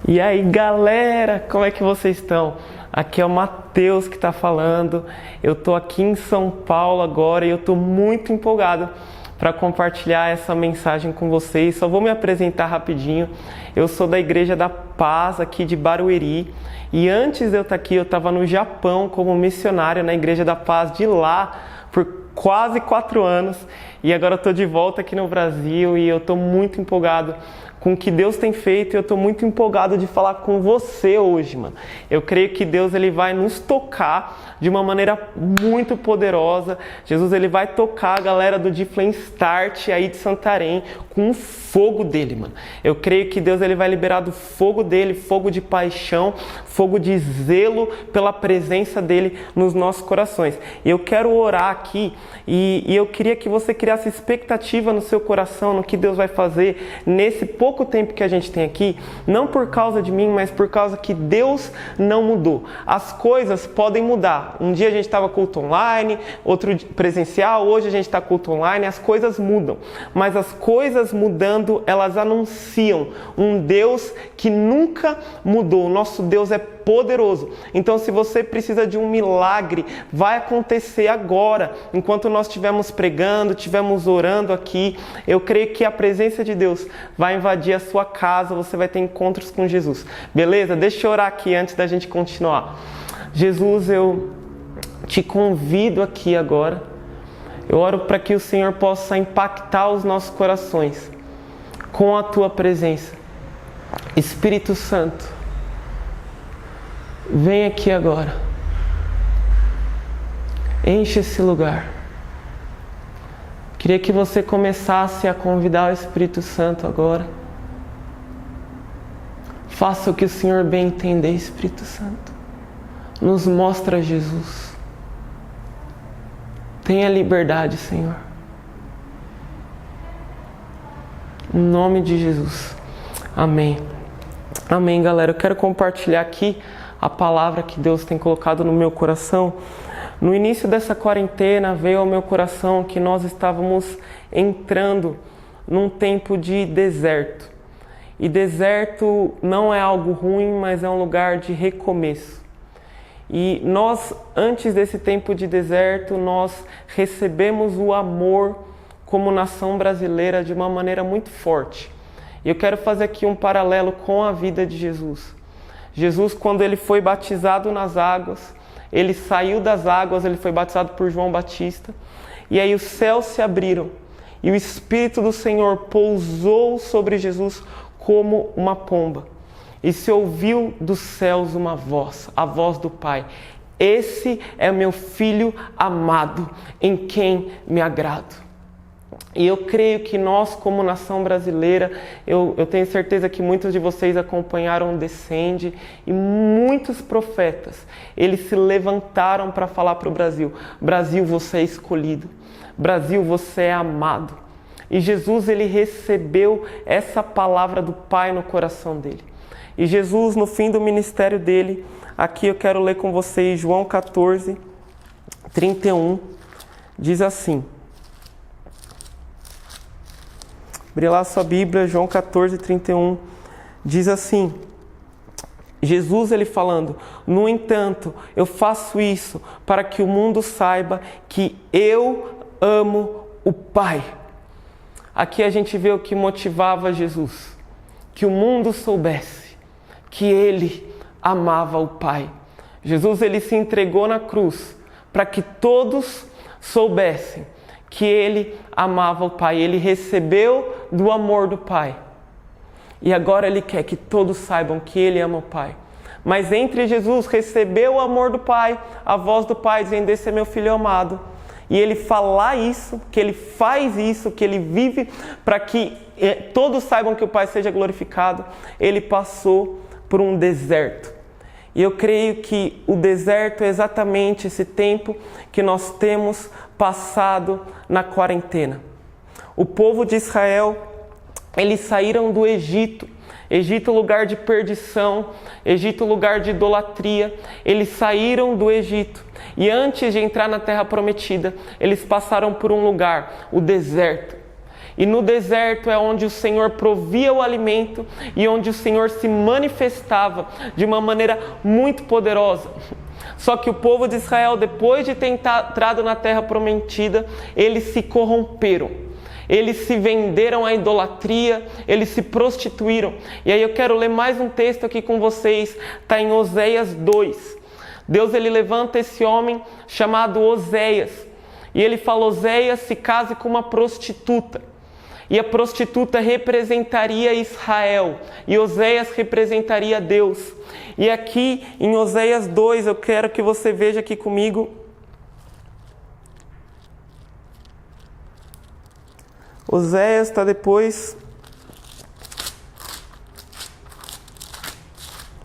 E aí, galera, como é que vocês estão? Aqui é o Matheus que está falando. Eu estou aqui em São Paulo agora e eu estou muito empolgado para compartilhar essa mensagem com vocês. Só vou me apresentar rapidinho. Eu sou da Igreja da Paz aqui de Barueri e antes de eu estar aqui eu estava no Japão como missionário na Igreja da Paz de lá por quase 4 anos e agora eu estou de volta aqui no Brasil e eu estou muito empolgado com o que Deus tem feito e eu estou muito empolgado de falar com você hoje, mano. Eu creio que Deus ele vai nos tocar de uma maneira muito poderosa. Jesus ele vai tocar a galera do Difflin Start aí de Santarém com o fogo dele, mano. Eu creio que Deus ele vai liberar do fogo dele, fogo de paixão, fogo de zelo pela presença dele nos nossos corações. E eu quero orar aqui e eu queria que você criasse expectativa no seu coração, no que Deus vai fazer nesse pouco tempo que a gente tem aqui, não por causa de mim, mas por causa que Deus não mudou. As coisas podem mudar. Um dia a gente estava culto online, outro presencial, hoje a gente está culto online, as coisas mudam. Mas as coisas mudando, elas anunciam um Deus que nunca mudou. O nosso Deus é poderoso. Então, se você precisa de um milagre, vai acontecer agora. Enquanto nós estivermos pregando, estivermos orando aqui, eu creio que a presença de Deus vai invadir a sua casa, você vai ter encontros com Jesus. Beleza? Deixa eu orar aqui antes da gente continuar. Jesus, eu te convido aqui agora. Eu oro para que o Senhor possa impactar os nossos corações com a tua presença. Espírito Santo, vem aqui agora. Enche esse lugar. Queria que você começasse a convidar o Espírito Santo agora. Faça o que o Senhor bem entender, Espírito Santo. Nos mostra Jesus. Tenha liberdade, Senhor. Em nome de Jesus. Amém. Amém, galera. Eu quero compartilhar aqui a palavra que Deus tem colocado no meu coração. No início dessa quarentena veio ao meu coração que nós estávamos entrando num tempo de deserto. E deserto não é algo ruim, mas é um lugar de recomeço. E nós, antes desse tempo de deserto, nós recebemos o amor como nação brasileira de uma maneira muito forte. E eu quero fazer aqui um paralelo com a vida de Jesus. Jesus, quando ele foi batizado nas águas, ele saiu das águas, ele foi batizado por João Batista, e aí os céus se abriram, e o Espírito do Senhor pousou sobre Jesus como uma pomba. E se ouviu dos céus uma voz, a voz do Pai. Esse é meu Filho amado, em quem me agrado. E eu creio que nós, como nação brasileira, eu tenho certeza que muitos de vocês acompanharam o Descende e muitos profetas, eles se levantaram para falar para o Brasil. Brasil, você é escolhido. Brasil, você é amado. E Jesus, ele recebeu essa palavra do Pai no coração dele. E Jesus, no fim do ministério dele, aqui eu quero ler com vocês João 14, 31, diz assim. Abre lá a sua Bíblia, João 14, 31, diz assim, Jesus ele falando, no entanto, eu faço isso para que o mundo saiba que eu amo o Pai. Aqui a gente vê o que motivava Jesus, que o mundo soubesse que ele amava o Pai. Jesus ele se entregou na cruz para que todos soubessem que ele amava o Pai. Ele recebeu do amor do Pai. E agora ele quer que todos saibam que ele ama o Pai. Mas entre Jesus receber o amor do Pai, a voz do Pai dizendo, esse é meu Filho amado. E ele falar isso, que ele faz isso, que ele vive para que todos saibam que o Pai seja glorificado. Ele passou por um deserto. E eu creio que o deserto é exatamente esse tempo que nós temos passado na quarentena. O povo de Israel, eles saíram do Egito. Egito, lugar de perdição. Egito, lugar de idolatria. Eles saíram do Egito. E antes de entrar na Terra Prometida, eles passaram por um lugar, o deserto. E no deserto é onde o Senhor provia o alimento e onde o Senhor se manifestava de uma maneira muito poderosa. Só que o povo de Israel, depois de ter entrado na terra prometida, eles se corromperam. Eles se venderam à idolatria, eles se prostituíram. E aí eu quero ler mais um texto aqui com vocês, está em Oséias 2. Deus ele levanta esse homem chamado Oséias. E ele fala: Oséias, se case com uma prostituta. E a prostituta representaria Israel. E Oséias representaria Deus. E aqui em Oséias 2, eu quero que você veja aqui comigo. Oséias está depois...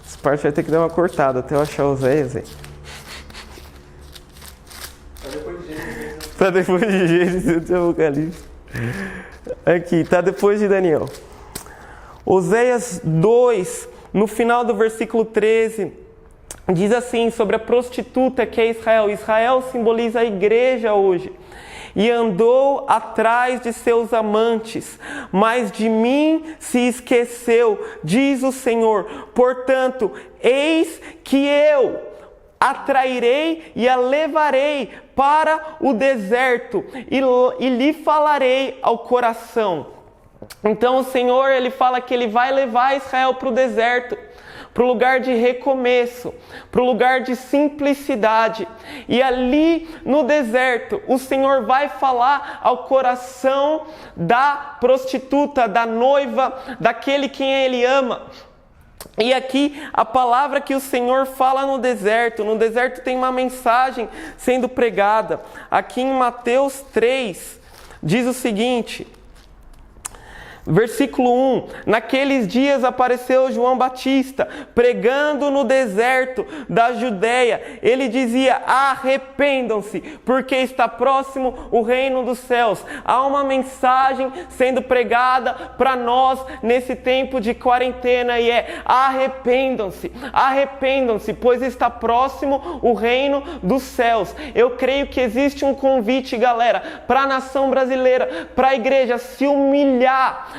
Essa parte vai ter que dar uma cortada até eu achar Oséias aí. Está depois de Gênesis e Apocalipse. Aqui, está depois de Daniel. Oséias 2, no final do versículo 13, diz assim sobre a prostituta que é Israel. Israel simboliza a igreja hoje. E andou atrás de seus amantes, mas de mim se esqueceu, diz o Senhor. Portanto, eis que eu atrairei e a levarei para o deserto e lhe falarei ao coração. Então o Senhor, ele fala que ele vai levar Israel para o deserto, para o lugar de recomeço, para o lugar de simplicidade. E ali no deserto, o Senhor vai falar ao coração da prostituta, da noiva, daquele quem ele ama. E aqui a palavra que o Senhor fala no deserto tem uma mensagem sendo pregada. Aqui em Mateus 3, diz o seguinte... Versículo 1, naqueles dias apareceu João Batista, pregando no deserto da Judeia. Ele dizia: arrependam-se, porque está próximo o reino dos céus. Há uma mensagem sendo pregada para nós nesse tempo de quarentena e é: arrependam-se, arrependam-se, pois está próximo o reino dos céus. Eu creio que existe um convite, galera, para a nação brasileira, para a igreja se humilhar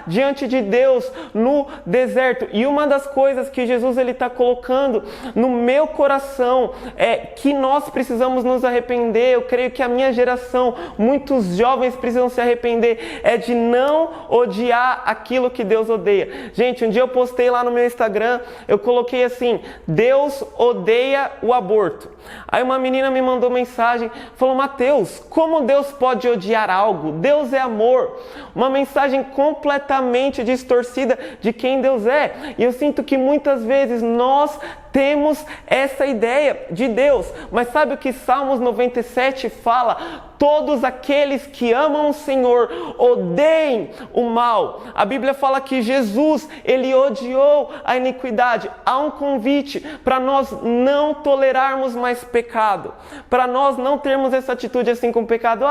diante de Deus no deserto. E uma das coisas que Jesus ele está colocando no meu coração é que nós precisamos nos arrepender. Eu creio que a minha geração, muitos jovens precisam se arrepender, é de não odiar aquilo que Deus odeia. Gente, um dia eu postei lá no meu Instagram, eu coloquei assim: Deus odeia o aborto. Aí uma menina me mandou mensagem, falou: Mateus, como Deus pode odiar algo? Deus é amor. Uma mensagem completamente distorcida de quem Deus é. E eu sinto que muitas vezes nós temos essa ideia de Deus. Mas sabe o que Salmos 97 fala? Todos aqueles que amam o Senhor odeiem o mal. A Bíblia fala que Jesus, ele odiou a iniquidade. Há um convite para nós não tolerarmos mais pecado, para nós não termos essa atitude assim com o pecado.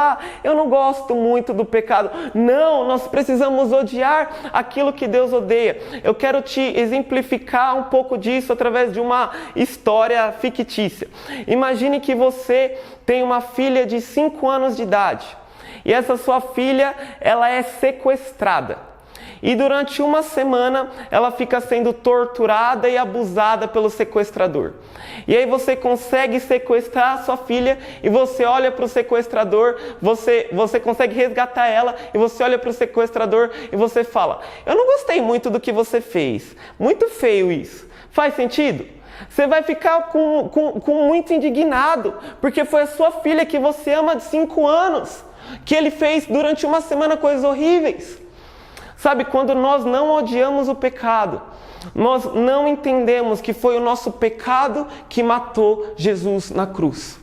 Eu não gosto muito do pecado. Não, nós precisamos odiar aquilo que Deus odeia. Eu quero te exemplificar um pouco disso através de uma história fictícia. Imagine que você tem uma filha de 5 anos de idade e essa sua filha, ela é sequestrada. E durante uma semana ela fica sendo torturada e abusada pelo sequestrador. E aí você consegue sequestrar a sua filha e você olha para o sequestrador, você consegue resgatar ela e você olha para o sequestrador e você fala: eu não gostei muito do que você fez, muito feio isso. Faz sentido? Você vai ficar com muito indignado, porque foi a sua filha que você ama de 5 anos, que ele fez durante uma semana coisas horríveis. Sabe, quando nós não odiamos o pecado, nós não entendemos que foi o nosso pecado que matou Jesus na cruz.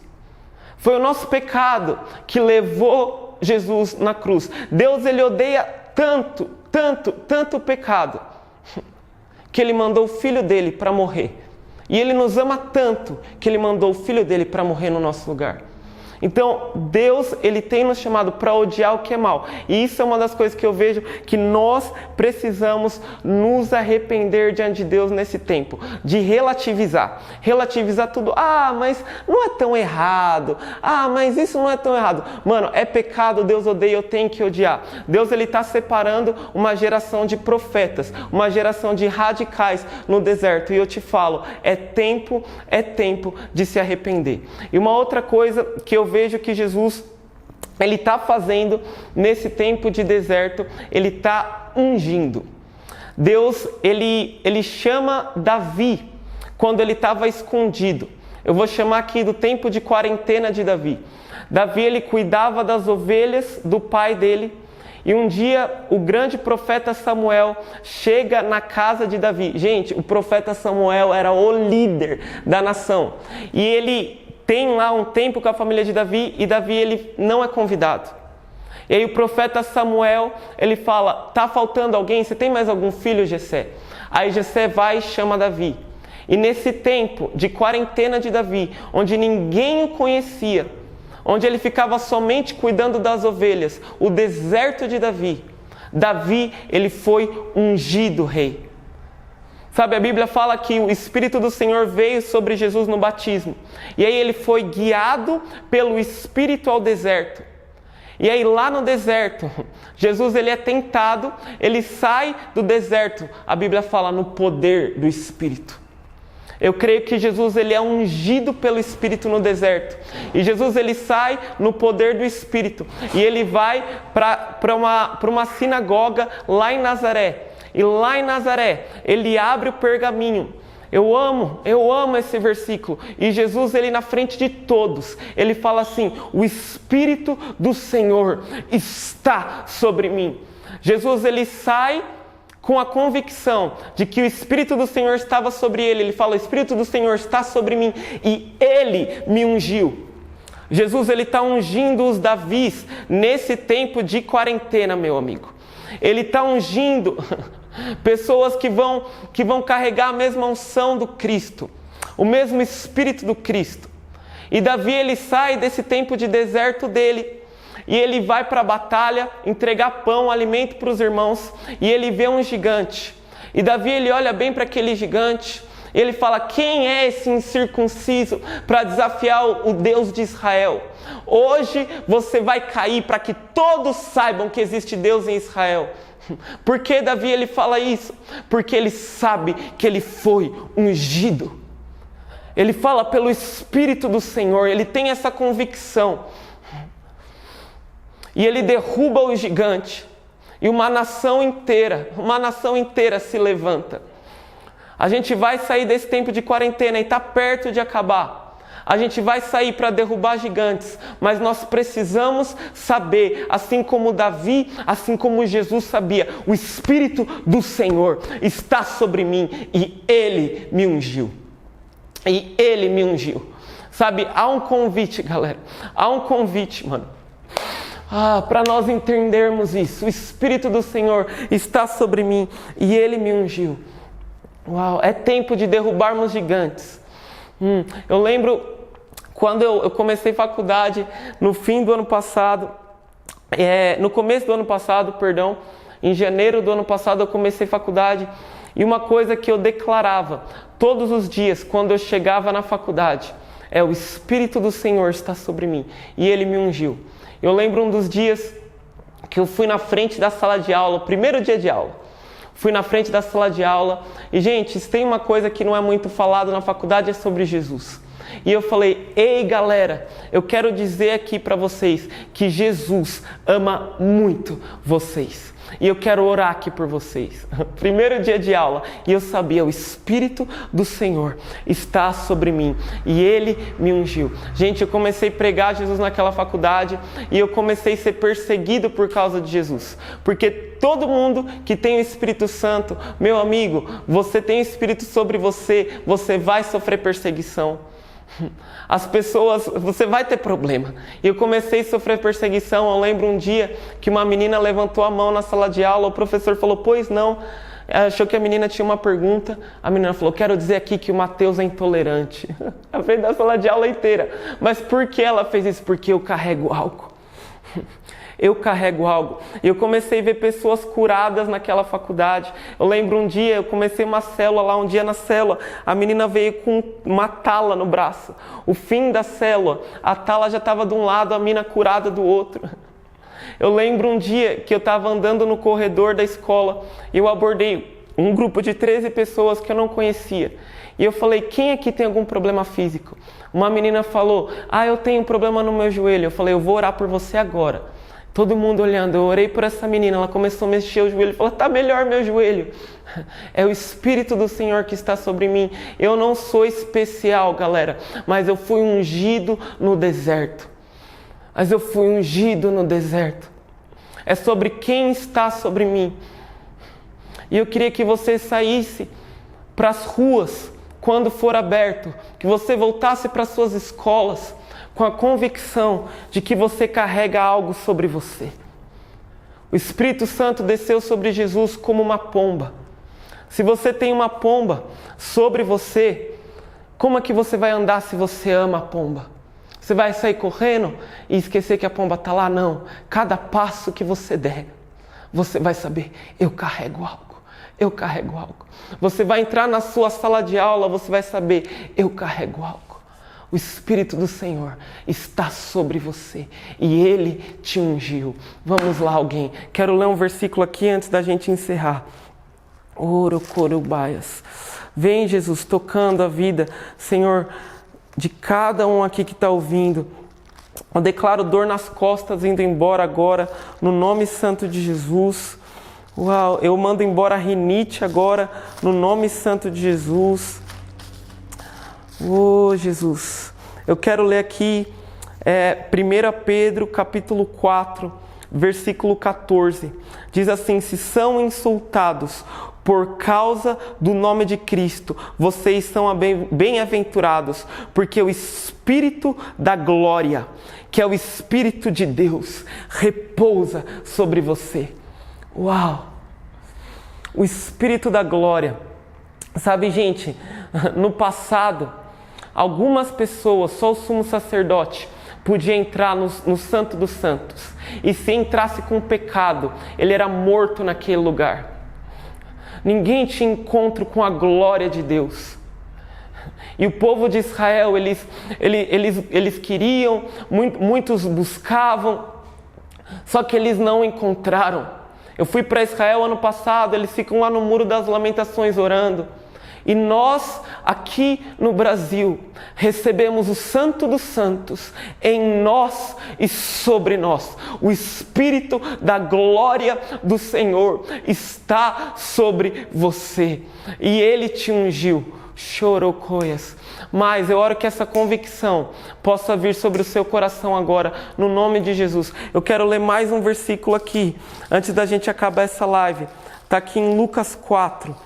Foi o nosso pecado que levou Jesus na cruz. Deus, ele odeia tanto o pecado, que ele mandou o filho dele para morrer. E ele nos ama tanto que ele mandou o filho dele para morrer no nosso lugar. Então, Deus, Ele tem nos chamado para odiar o que é mal. E isso é uma das coisas que eu vejo que nós precisamos nos arrepender diante de Deus nesse tempo. De relativizar. Relativizar tudo. Ah, mas não é tão errado. Ah, mas isso não é tão errado. Mano, é pecado, Deus odeia, eu tenho que odiar. Deus, Ele está separando uma geração de profetas. Uma geração de radicais no deserto. E eu te falo, é tempo de se arrepender. E uma outra coisa que eu vejo que Jesus, Ele está fazendo nesse tempo de deserto, Ele está ungindo. Deus, Ele chama Davi quando ele estava escondido. Eu vou chamar aqui do tempo de quarentena de Davi. Davi, ele cuidava das ovelhas do pai dele. E um dia, o grande profeta Samuel chega na casa de Davi. Gente, o profeta Samuel era o líder da nação. E ele tem lá um tempo com a família de Davi, e Davi, ele não é convidado. E aí o profeta Samuel, ele fala, tá faltando alguém? Você tem mais algum filho, Jessé? Aí Jessé vai e chama Davi. E nesse tempo de quarentena de Davi, onde ninguém o conhecia, onde ele ficava somente cuidando das ovelhas, o deserto de Davi, ele foi ungido rei. Sabe, a Bíblia fala que o Espírito do Senhor veio sobre Jesus no batismo. E aí ele foi guiado pelo Espírito ao deserto. E aí lá no deserto, Jesus, ele é tentado, ele sai do deserto. A Bíblia fala no poder do Espírito. Eu creio que Jesus, ele é ungido pelo Espírito no deserto. E Jesus, ele sai no poder do Espírito. E ele vai para uma sinagoga lá em Nazaré. E lá em Nazaré, ele abre o pergaminho. Eu amo esse versículo. E Jesus, ele na frente de todos, ele fala assim: o Espírito do Senhor está sobre mim. Jesus, ele sai com a convicção de que o Espírito do Senhor estava sobre ele. Ele fala: o Espírito do Senhor está sobre mim e Ele me ungiu. Jesus, ele está ungindo os Davis nesse tempo de quarentena, meu amigo. Ele está ungindo pessoas que vão carregar a mesma unção do Cristo, o mesmo Espírito do Cristo. E Davi, ele sai desse tempo de deserto dele, e ele vai para a batalha entregar pão, alimento para os irmãos, e ele vê um gigante. E Davi, ele olha bem para aquele gigante, e ele fala: quem é esse incircunciso para desafiar o Deus de Israel? Hoje você vai cair para que todos saibam que existe Deus em Israel. Por que Davi, ele fala isso? Porque ele sabe que ele foi ungido. Ele fala pelo Espírito do Senhor, ele tem essa convicção. E ele derruba o gigante. E uma nação inteira se levanta. A gente vai sair desse tempo de quarentena e está perto de acabar. A gente vai sair para derrubar gigantes, mas nós precisamos saber, assim como Davi, assim como Jesus sabia, o Espírito do Senhor está sobre mim e Ele me ungiu. E Ele me ungiu. Sabe, há um convite, galera. Há um convite, mano. Para nós entendermos isso. O Espírito do Senhor está sobre mim e Ele me ungiu. Uau, é tempo de derrubarmos gigantes. Eu lembro quando eu comecei faculdade no fim do ano passado, no começo do ano passado, perdão, em janeiro do ano passado eu comecei faculdade, e uma coisa que eu declarava todos os dias quando eu chegava na faculdade é: o Espírito do Senhor está sobre mim e Ele me ungiu. Eu lembro um dos dias que eu fui na frente da sala de aula, o primeiro dia de aula. Fui na frente da sala de aula e, gente, se tem uma coisa que não é muito falado na faculdade é sobre Jesus. E eu falei: ei galera, eu quero dizer aqui para vocês que Jesus ama muito vocês. E eu quero orar aqui por vocês. Primeiro dia de aula, e eu sabia: o Espírito do Senhor está sobre mim e Ele me ungiu. Gente, eu comecei a pregar Jesus naquela faculdade e eu comecei a ser perseguido por causa de Jesus. Porque todo mundo que tem o Espírito Santo, meu amigo, você tem o Espírito sobre você, você vai sofrer perseguição. As pessoas, você vai ter problema. E eu comecei a sofrer perseguição. Eu lembro um dia que uma menina levantou a mão na sala de aula, o professor falou, pois não. Achou que a menina tinha uma pergunta. A menina falou, quero dizer aqui que o Mateus é intolerante. Ela fez da sala de aula inteira. Mas por que ela fez isso? Porque eu carrego algo. Eu carrego algo. E eu comecei a ver pessoas curadas naquela faculdade. Eu lembro um dia, eu comecei uma célula lá, um dia na célula, a menina veio com uma tala no braço. O fim da célula, a tala já estava de um lado, a menina curada do outro. Eu lembro um dia que eu estava andando no corredor da escola e eu abordei um grupo de 13 pessoas que eu não conhecia. E eu falei, quem aqui tem algum problema físico? Uma menina falou, eu tenho um problema no meu joelho. Eu falei, eu vou orar por você agora. Todo mundo olhando, eu orei por essa menina, ela começou a mexer o joelho, falou, tá melhor meu joelho. É o Espírito do Senhor que está sobre mim. Eu não sou especial, galera, mas eu fui ungido no deserto. É sobre quem está sobre mim. E eu queria que você saísse para as ruas, quando for aberto, que você voltasse para as suas escolas, com a convicção de que você carrega algo sobre você. O Espírito Santo desceu sobre Jesus como uma pomba. Se você tem uma pomba sobre você, como é que você vai andar se você ama a pomba? Você vai sair correndo e esquecer que a pomba está lá? Não. Cada passo que você der, você vai saber, eu carrego algo. Eu carrego algo. Você vai entrar na sua sala de aula, você vai saber, eu carrego algo. O Espírito do Senhor está sobre você e Ele te ungiu. Vamos lá, alguém. Quero ler um versículo aqui antes da gente encerrar. Orocorubaias. Vem, Jesus, tocando a vida, Senhor, de cada um aqui que está ouvindo. Eu declaro dor nas costas indo embora agora, no nome santo de Jesus. Uau, eu mando embora a rinite agora, no nome santo de Jesus. Jesus, eu quero ler aqui 1 Pedro capítulo 4, versículo 14. Diz assim, se são insultados por causa do nome de Cristo, vocês são bem-aventurados, porque o Espírito da glória, que é o Espírito de Deus, repousa sobre você. Uau! O Espírito da glória. Sabe, gente, no passado, algumas pessoas, só o sumo sacerdote, podia entrar no Santo dos Santos. E se entrasse com pecado, ele era morto naquele lugar. Ninguém tinha encontro com a glória de Deus. E o povo de Israel, eles queriam, muitos buscavam, só que eles não encontraram. Eu fui para Israel ano passado, eles ficam lá no Muro das Lamentações orando. E nós, aqui no Brasil, recebemos o Santo dos Santos em nós e sobre nós. O Espírito da glória do Senhor está sobre você. E Ele te ungiu. Chorocoias. Mas eu oro que essa convicção possa vir sobre o seu coração agora, no nome de Jesus. Eu quero ler mais um versículo aqui, antes da gente acabar essa live. Está aqui em Lucas 4.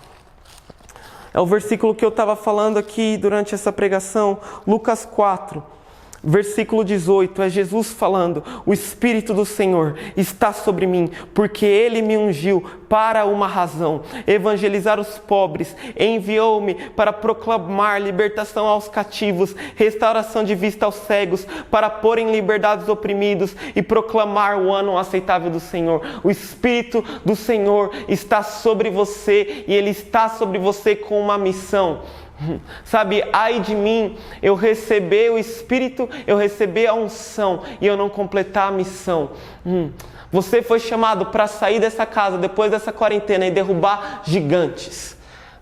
É o versículo que eu estava falando aqui durante essa pregação. Lucas 4, versículo 18. É Jesus falando, o Espírito do Senhor está sobre mim, porque Ele me ungiu para uma razão, evangelizar os pobres, enviou-me para proclamar libertação aos cativos, restauração de vista aos cegos, para pôr em liberdade os oprimidos e proclamar o ano aceitável do Senhor. O Espírito do Senhor está sobre você e Ele está sobre você com uma missão. Sabe, ai de mim, eu receber o Espírito, eu receber a unção e eu não completar a missão. Você foi chamado para sair dessa casa depois dessa quarentena e derrubar gigantes.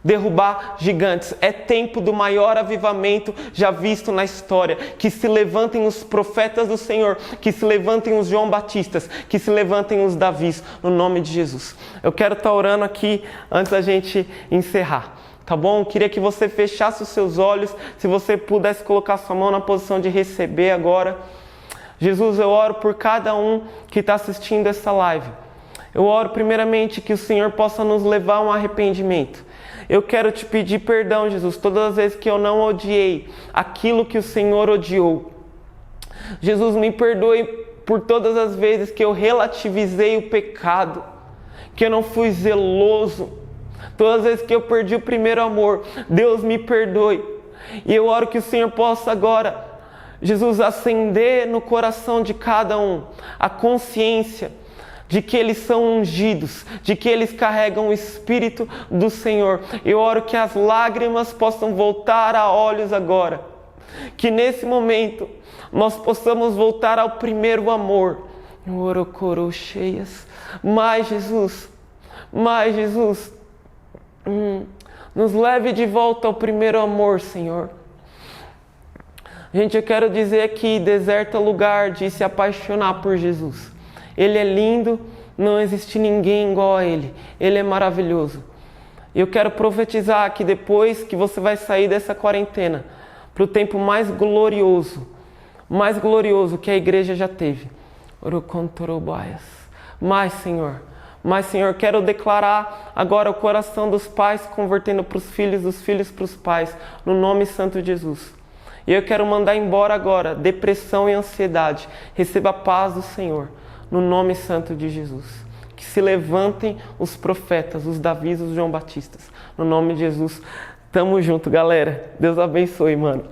Derrubar gigantes. É tempo do maior avivamento já visto na história. Que se levantem os profetas do Senhor, que se levantem os João Batistas, que se levantem os Davis, no nome de Jesus. Eu quero estar orando aqui antes da gente encerrar. Tá bom? Queria que você fechasse os seus olhos, se você pudesse colocar sua mão na posição de receber agora. Jesus, eu oro por cada um que está assistindo essa live. Eu oro primeiramente que o Senhor possa nos levar a um arrependimento. Eu quero te pedir perdão, Jesus, todas as vezes que eu não odiei aquilo que o Senhor odiou. Jesus, me perdoe por todas as vezes que eu relativizei o pecado, que eu não fui zeloso, todas as vezes que eu perdi o primeiro amor. Deus, me perdoe. E eu oro que o Senhor possa agora, Jesus, acender no coração de cada um a consciência de que eles são ungidos, de que eles carregam o Espírito do Senhor. Eu oro que as lágrimas possam voltar a olhos agora, que nesse momento nós possamos voltar ao primeiro amor. Orocoro cheias. Mais Jesus, nos leve de volta ao primeiro amor, Senhor. Gente, eu quero dizer que deserta lugar de se apaixonar por Jesus. Ele é lindo, não existe ninguém igual a Ele. Ele é maravilhoso. Eu quero profetizar que depois que você vai sair dessa quarentena, para o tempo mais glorioso que a igreja já teve. Mas, Senhor, quero declarar agora o coração dos pais convertendo para os filhos, dos filhos para os pais, no nome santo de Jesus. E eu quero mandar embora agora depressão e ansiedade. Receba a paz do Senhor, no nome santo de Jesus. Que se levantem os profetas, os Davis, os João Batistas. No nome de Jesus. Tamo junto, galera. Deus abençoe, mano.